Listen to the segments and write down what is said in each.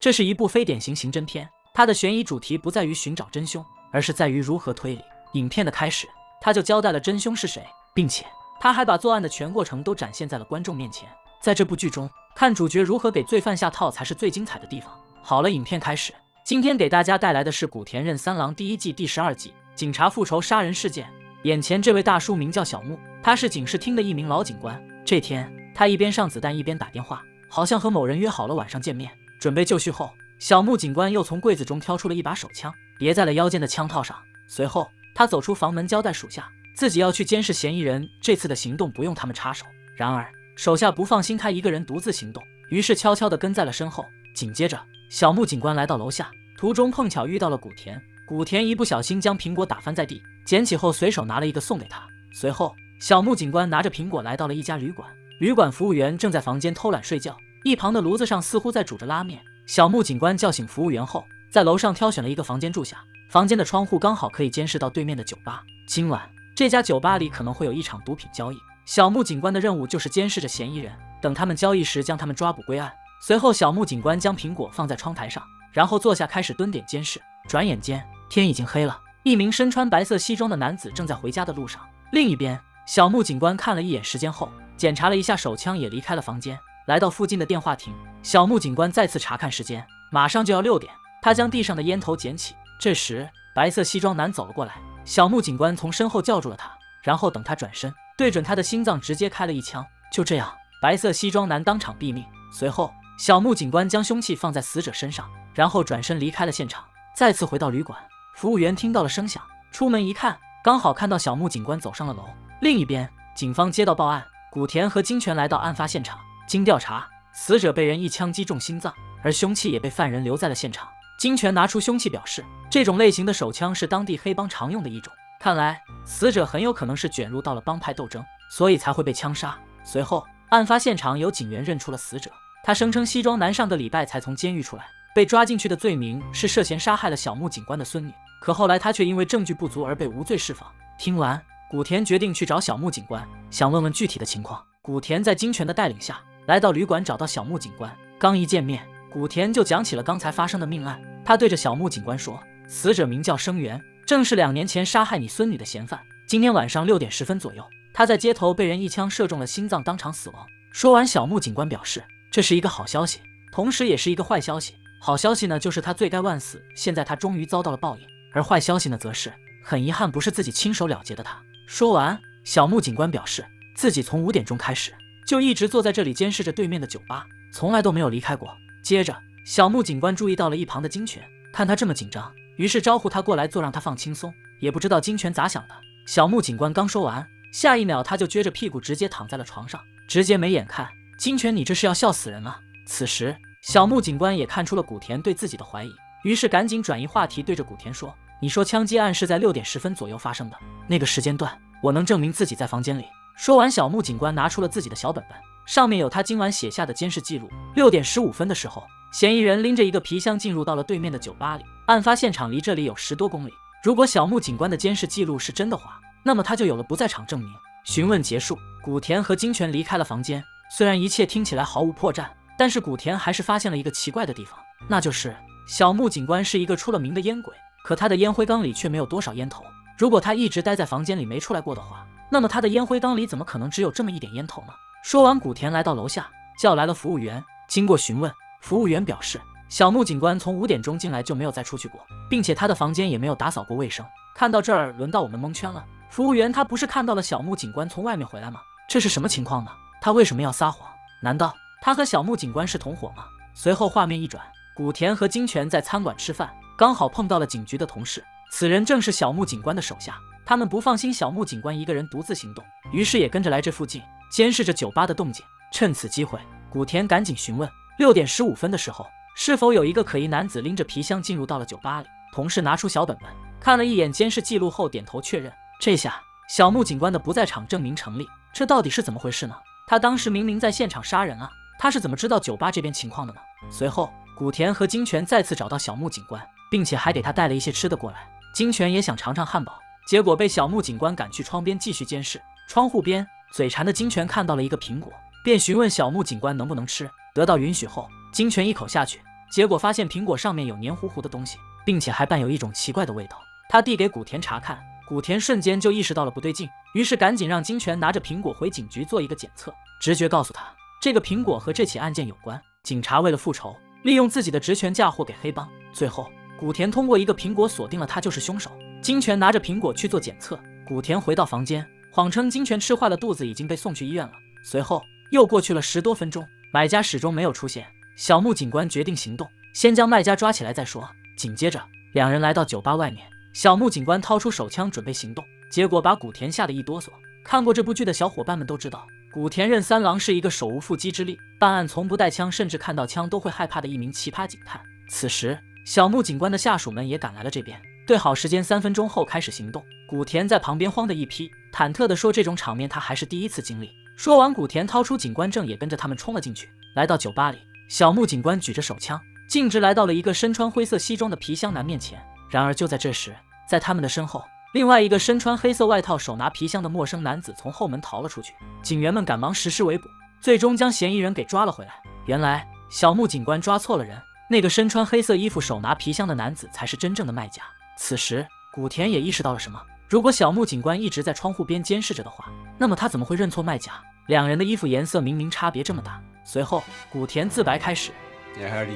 这是一部非典型刑侦片，它的悬疑主题不在于寻找真凶，而是在于如何推理。影片的开始，他就交代了真凶是谁，并且他还把作案的全过程都展现在了观众面前。在这部剧中，看主角如何给罪犯下套才是最精彩的地方。好了，影片开始。今天给大家带来的是古田任三郎第1季第12集警察复仇杀人事件。眼前这位大叔名叫小木，他是警视厅的一名老警官。这天，他一边上子弹一边打电话，好像和某人约好了晚上见面。准备就绪后，小木警官又从柜子中挑出了一把手枪，别在了腰间的枪套上。随后，他走出房门，交代属下自己要去监视嫌疑人，这次的行动不用他们插手。然而，手下不放心他一个人独自行动，于是悄悄地跟在了身后。紧接着，小木警官来到楼下，途中碰巧遇到了古田。古田一不小心将苹果打翻在地，捡起后随手拿了一个送给他。随后，小木警官拿着苹果来到了一家旅馆，旅馆服务员正在房间偷懒睡觉，一旁的炉子上似乎在煮着拉面。小木警官叫醒服务员后，在楼上挑选了一个房间住下。房间的窗户刚好可以监视到对面的酒吧。今晚这家酒吧里可能会有一场毒品交易，小木警官的任务就是监视着嫌疑人，等他们交易时将他们抓捕归案。随后，小木警官将苹果放在窗台上，然后坐下开始蹲点监视。转眼间，天已经黑了，一名身穿白色西装的男子正在回家的路上。另一边，小木警官看了一眼时间后，检查了一下手枪，也离开了房间，来到附近的电话亭。小木警官再次查看时间，马上就要6点，他将地上的烟头捡起。这时，白色西装男走了过来，小木警官从身后叫住了他，然后等他转身，对准他的心脏直接开了一枪。就这样，白色西装男当场毙命。随后，小木警官将凶器放在死者身上，然后转身离开了现场。再次回到旅馆，服务员听到了声响，出门一看，刚好看到小木警官走上了楼。另一边，警方接到报案，古田和金泉来到案发现场。经调查，死者被人一枪击中心脏，而凶器也被犯人留在了现场。金泉拿出凶器表示，这种类型的手枪是当地黑帮常用的一种，看来死者很有可能是卷入到了帮派斗争，所以才会被枪杀。随后，案发现场有警员认出了死者，他声称西装男上个礼拜才从监狱出来，被抓进去的罪名是涉嫌杀害了小木警官的孙女，可后来他却因为证据不足而被无罪释放。听完，古田决定去找小木警官，想问问具体的情况。古田在金泉的带领下来到旅馆，找到小木警官。刚一见面，古田就讲起了刚才发生的命案。他对着小木警官说，死者名叫生源，正是2年前杀害你孙女的嫌犯。今天晚上6点10分左右，他在街头被人一枪射中了心脏，当场死亡。说完，小木警官表示，这是一个好消息，同时也是一个坏消息。好消息呢，就是他罪该万死，现在他终于遭到了报应；而坏消息呢，则是很遗憾不是自己亲手了结的他。说完，小木警官表示，自己从5点钟开始就一直坐在这里监视着对面的酒吧，从来都没有离开过。接着，小木警官注意到了一旁的金泉，看他这么紧张，于是招呼他过来坐，让他放轻松。也不知道金泉咋想的，小木警官刚说完，下一秒他就撅着屁股直接躺在了床上，直接没眼看。金泉，你这是要笑死人啊！此时，小木警官也看出了古田对自己的怀疑，于是赶紧转移话题，对着古田说，你说枪击案是在6点10分左右发生的，那个时间段我能证明自己在房间里。说完，小木警官拿出了自己的小本本，上面有他今晚写下的监视记录。6点15分的时候，嫌疑人拎着一个皮箱进入到了对面的酒吧里，案发现场离这里有10多公里。如果小木警官的监视记录是真的话，那么他就有了不在场证明。询问结束，古田和金泉离开了房间。虽然一切听起来毫无破绽，但是古田还是发现了一个奇怪的地方，那就是小木警官是一个出了名的烟鬼，可他的烟灰缸里却没有多少烟头。如果他一直待在房间里没出来过的话，那么他的烟灰缸里怎么可能只有这么一点烟头呢？说完，古田来到楼下，叫来了服务员。经过询问，服务员表示，小木警官从5点钟进来就没有再出去过，并且他的房间也没有打扫过卫生。看到这儿，轮到我们蒙圈了。服务员，他不是看到了小木警官从外面回来吗？这是什么情况呢？他为什么要撒谎？难道他和小木警官是同伙吗？随后画面一转，古田和金泉在餐馆吃饭，刚好碰到了警局的同事，此人正是小木警官的手下。他们不放心小木警官一个人独自行动，于是也跟着来这附近监视着酒吧的动静。趁此机会，古田赶紧询问6点15分的时候，是否有一个可疑男子拎着皮箱进入到了酒吧里。同事拿出小本本看了一眼监视记录后，点头确认。这下小木警官的不在场证明成立，这到底是怎么回事呢？他当时明明在现场杀人啊，他是怎么知道酒吧这边情况的呢？随后，古田和金泉再次找到小木警官，并且还给他带了一些吃的过来。金泉也想尝尝汉堡，结果被小木警官赶去窗边继续监视。窗户边，嘴馋的金泉看到了一个苹果，便询问小木警官能不能吃。得到允许后，金泉一口下去，结果发现苹果上面有黏糊糊的东西，并且还伴有一种奇怪的味道。他递给古田查看，古田瞬间就意识到了不对劲，于是赶紧让金泉拿着苹果回警局做一个检测。直觉告诉他，这个苹果和这起案件有关。警察为了复仇，利用自己的职权嫁祸给黑帮。最后，古田通过一个苹果锁定了他就是凶手。金泉拿着苹果去做检测，古田回到房间，谎称金泉吃坏了肚子，已经被送去医院了。随后又过去了10多分钟，买家始终没有出现。小木警官决定行动，先将卖家抓起来再说。紧接着，两人来到酒吧外面，小木警官掏出手枪准备行动，结果把古田吓得一哆嗦。看过这部剧的小伙伴们都知道，古田任三郎是一个手无缚鸡之力，办案从不带枪，甚至看到枪都会害怕的一名奇葩警探。此时，小木警官的下属们也赶来了这边，对好时间3分钟后开始行动。古田在旁边慌得一批，忐忑地说这种场面他还是第一次经历。说完，古田掏出警官证，也跟着他们冲了进去。来到酒吧里，小木警官举着手枪，径直来到了一个身穿灰色西装的皮箱男面前。然而就在这时，在他们的身后，另外一个身穿黑色外套、手拿皮箱的陌生男子从后门逃了出去。警员们赶忙实施围捕，最终将嫌疑人给抓了回来。原来小木警官抓错了人，那个身穿黑色衣服、手拿皮箱的男子才是真正的卖家。此时，古田也意识到了什么。如果小木警官一直在窗户边监视着的话，那么他怎么会认错卖家？两人的衣服颜色明明差别这么大。随后，古田自白开始。やはり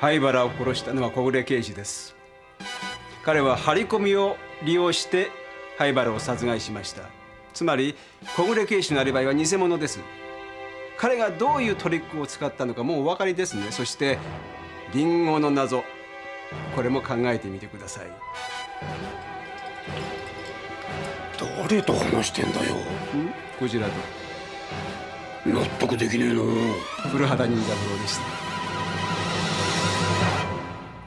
灰原を殺したのは小暮刑事です。彼は張り込みを利用して灰原を殺害しました。つまり小暮刑事のアリバイは偽物です。彼がどういうトリックを使ったのかもうお分かりですね。そしてリンゴの謎、これも考えてみてください。誰と話してんだよ。こちらと。納得できねえな。古畑任三郎でした。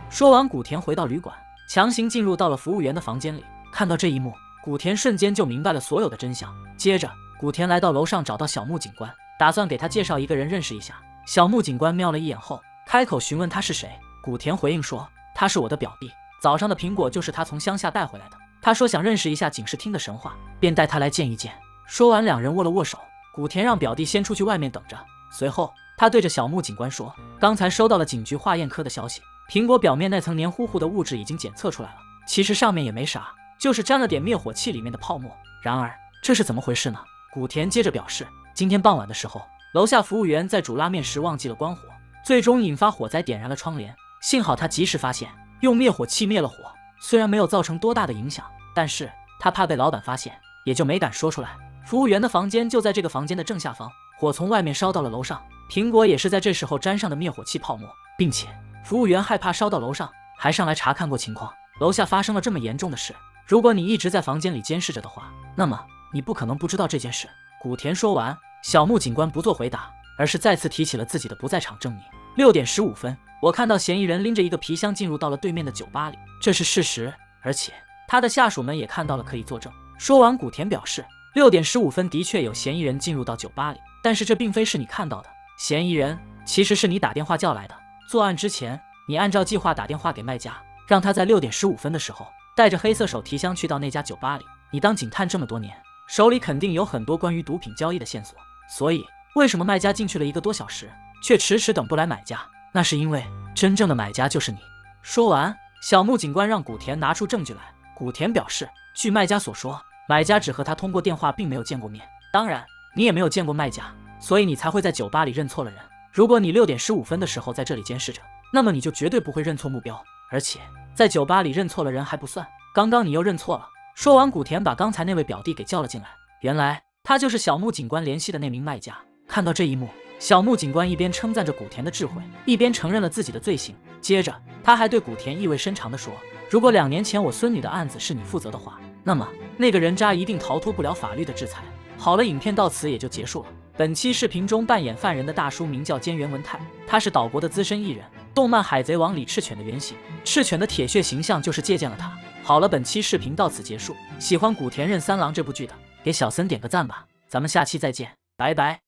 说完，古田回到旅馆，强行进入到了服务员的房间里。看到这一幕，古田瞬间就明白了所有的真相。接着，古田来到楼上，找到小木警官，打算给他介绍一个人认识一下。小木警官瞄了一眼后，开口询问他是谁。古田回应说，他是我的表弟，早上的苹果就是他从乡下带回来的。他说想认识一下警视厅的神话，便带他来见一见。说完，两人握了握手。古田让表弟先出去外面等着，随后他对着小木警官说，刚才收到了警局化验科的消息，苹果表面那层黏糊糊的物质已经检测出来了，其实上面也没啥，就是沾了点灭火器里面的泡沫。然而这是怎么回事呢？古田接着表示，今天傍晚的时候，楼下服务员在煮拉面时忘记了关火，最终引发火灾，点燃了窗帘。幸好他及时发现，用灭火器灭了火，虽然没有造成多大的影响，但是他怕被老板发现，也就没敢说出来。服务员的房间就在这个房间的正下方，火从外面烧到了楼上，苹果也是在这时候沾上的灭火器泡沫，并且服务员害怕烧到楼上，还上来查看过情况。楼下发生了这么严重的事，如果你一直在房间里监视着的话，那么你不可能不知道这件事。古田说完，小木警官不做回答，而是再次提起了自己的不在场证明。6点15分，我看到嫌疑人拎着一个皮箱进入到了对面的酒吧里，这是事实，而且他的下属们也看到了，可以作证。说完，古田表示，6点15分的确有嫌疑人进入到酒吧里，但是这并非是你看到的，嫌疑人其实是你打电话叫来的。作案之前，你按照计划打电话给卖家，让他在6点15分的时候带着黑色手提箱去到那家酒吧里。你当警探这么多年，手里肯定有很多关于毒品交易的线索，所以为什么卖家进去了1个多小时，却迟迟等不来买家？那是因为真正的买家就是你。说完，小木警官让古田拿出证据来。古田表示，据卖家所说，买家只和他通过电话，并没有见过面。当然，你也没有见过卖家，所以你才会在酒吧里认错了人。如果你6点15分的时候在这里监视着，那么你就绝对不会认错目标。而且在酒吧里认错了人还不算，刚刚你又认错了。说完，古田把刚才那位表弟给叫了进来。原来他就是小木警官联系的那名卖家。看到这一幕，小木警官一边称赞着古田的智慧，一边承认了自己的罪行。接着他还对古田意味深长地说，如果2年前我孙女的案子是你负责的话，那么那个人渣一定逃脱不了法律的制裁。好了，影片到此也就结束了。本期视频中扮演犯人的大叔名叫菅原文太，他是岛国的资深艺人，动漫《海贼王》里赤犬的原型，赤犬的铁血形象就是借鉴了他。好了，本期视频到此结束。喜欢古田任三郎这部剧的，给小森点个赞吧。咱们下期再见，拜拜。